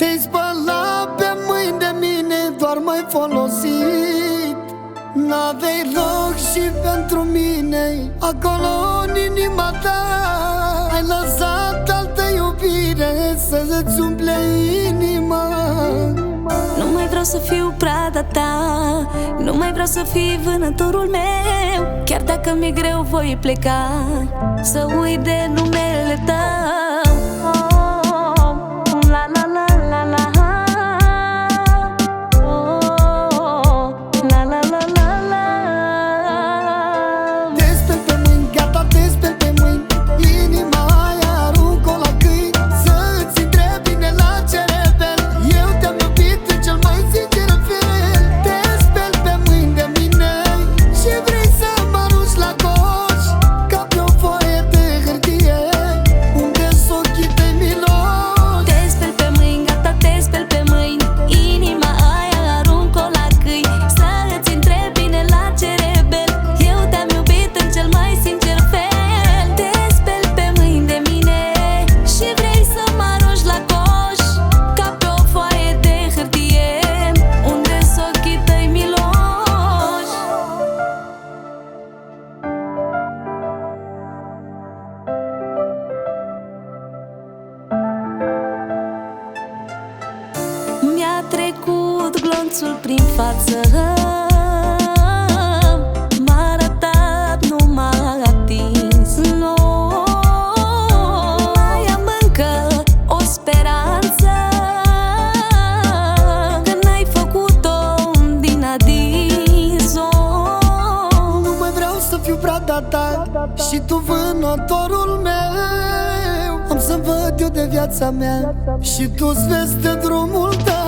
Te-ai spălat pe mâini de mine, doar m-ai folosit. N-aveai loc și pentru mine acolo în inima ta. Ai lăsat altă iubire să-ți umple inima. Nu mai vreau să fiu prada ta, nu mai vreau să fii vânătorul meu. Chiar dacă mi-e greu voi pleca, să uit de numele tău. La la la la la. La la la la la. Te speli pe mâini, gata, te speli pe mâini. Inima aia arunc-o la câini, să-ți intre bine la cerebel. Eu te-am iubit în cel mai sincer fel. Te speli pe mâini de mine și vrei să mă arunci la coș, ca pe o foaie de hârtie unde s-o ochii tăi miloși. Te speli pe mâini, gata, te speli pe mâini. Inima aia arunc-o la câini, să-ți intre bine la cerebel. Eu te-am iubit în cel mai sincer fel. Te speli pe mâini de mine și vrei să mă arunci la coș, ca pe o foaie de hârtie unde s-o ochii tăi miloși. Mi-a trecut glonțul prin față, m-a arătat, nu m-a atins. Nu mai am încă o speranță, că n-ai făcut-o din adins-o. Nu mai vreau să fiu prada ta și tu vânătorul meu. Am să-mi văd eu de viața mea și tu-ți vezi de drumul tău.